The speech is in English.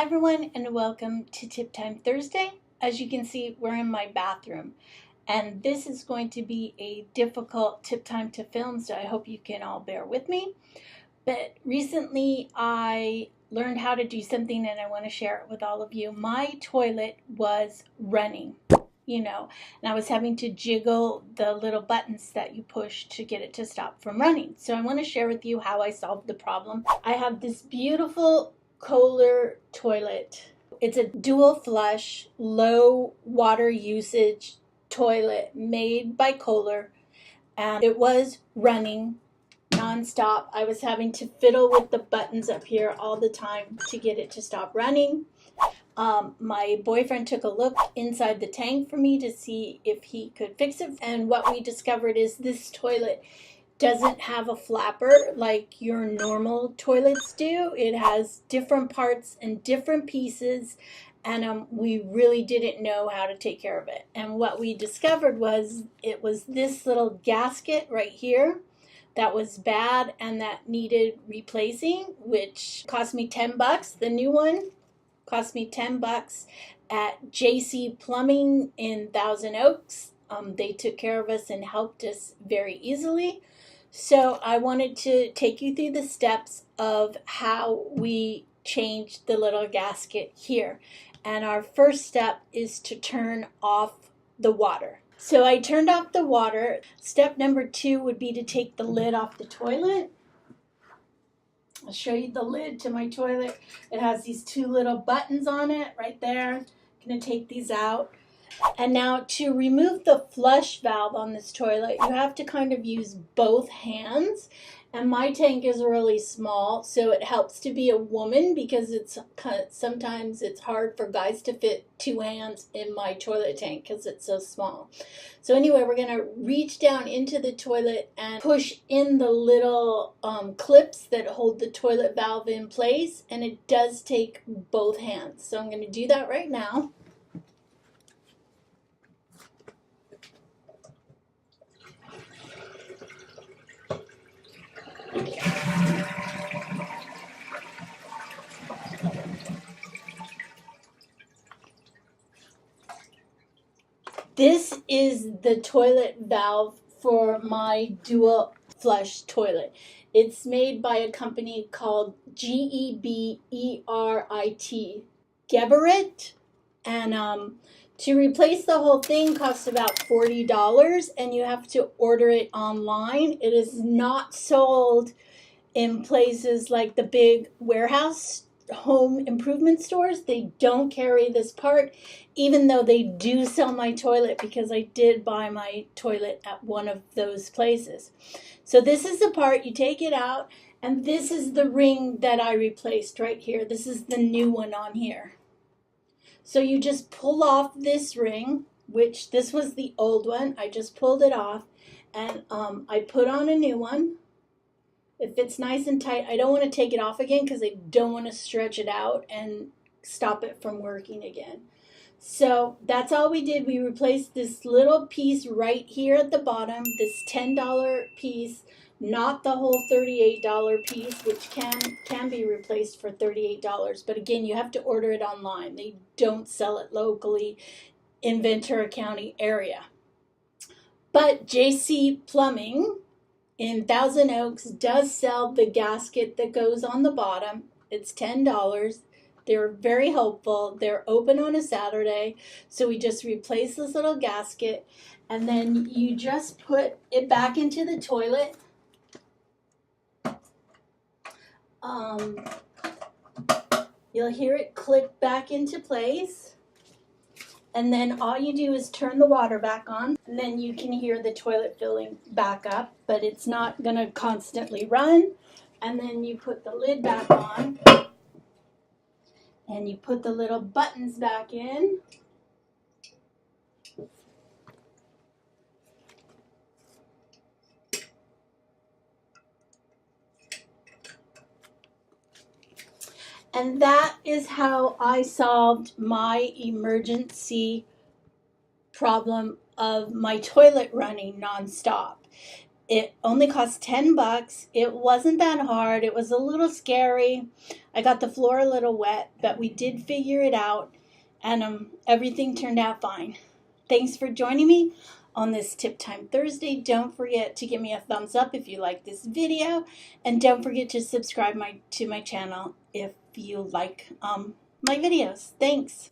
Hi everyone and welcome to Tip Time Thursday. As you can see, we're in my bathroom and this is going to be a difficult tip time to film, so I hope you can all bear with me. But recently I learned how to do something and I want to share it with all of you. My toilet was running, and I was having to jiggle the little buttons that you push to get it to stop from running. So I want to share with you how I solved the problem. I have this beautiful Kohler toilet. It's a dual flush, low water usage toilet made by Kohler, and it was running nonstop. I was having to fiddle with the buttons up here all the time to get it to stop running. My boyfriend took a look inside the tank for me to see if he could fix it, and what we discovered is this toilet doesn't have a flapper like your normal toilets do. It has different parts and different pieces, and we really didn't know how to take care of it. And what we discovered was it was this little gasket right here that was bad and that needed replacing, which cost me $10. The new one cost me $10 at JC Plumbing in Thousand Oaks. They took care of us and helped us very easily. So I wanted to take you through the steps of how we changed the little gasket here. And our first step is to turn off the water. So I turned off the water. Step number 2 would be to take the lid off the toilet. I'll show you the lid to my toilet. It has these 2 little buttons on it right there. I'm going to take these out. And now to remove the flush valve on this toilet, you have to kind of use both hands. And my tank is really small, so it helps to be a woman because sometimes it's hard for guys to fit 2 hands in my toilet tank because it's so small. So anyway, we're going to reach down into the toilet and push in the little clips that hold the toilet valve in place, and it does take both hands. So I'm going to do that right now. This is the toilet valve for my dual flush toilet. It's made by a company called Geberit, Gerebit, and to replace the whole thing costs about $40, and you have to order it online. It is not sold in places like the big warehouse home improvement stores. They don't carry this part, even though they do sell my toilet, because I did buy my toilet at one of those places. So this is the part, you take it out, and this is the ring that I replaced right here. This is the new one on here. So you just pull off this ring, which this was the old one. I just pulled it off, and I put on a new one. It fits nice and tight. I don't want to take it off again because I don't want to stretch it out and stop it from working again. So that's all we did. We replaced this little piece right here at the bottom, this $10 piece, not the whole $38 piece, which can be replaced for $38. But again, you have to order it online. They don't sell it locally in Ventura County area. But JC Plumbing in Thousand Oaks does sell the gasket that goes on the bottom. It's $10. They're very helpful. They're open on a Saturday. So we just replace this little gasket, and then you just put it back into the toilet. You'll hear it click back into place. And then all you do is turn the water back on, and then you can hear the toilet filling back up, but it's not going to constantly run. And then you put the lid back on, and you put the little buttons back in. And that is how I solved my emergency problem of my toilet running nonstop. It only cost $10. It wasn't that hard. It was a little scary. I got the floor a little wet, but we did figure it out, and everything turned out fine. Thanks for joining me on this Tip Time Thursday. Don't forget to give me a thumbs up if you like this video, and don't forget to subscribe to my channel if you like my videos. Thanks.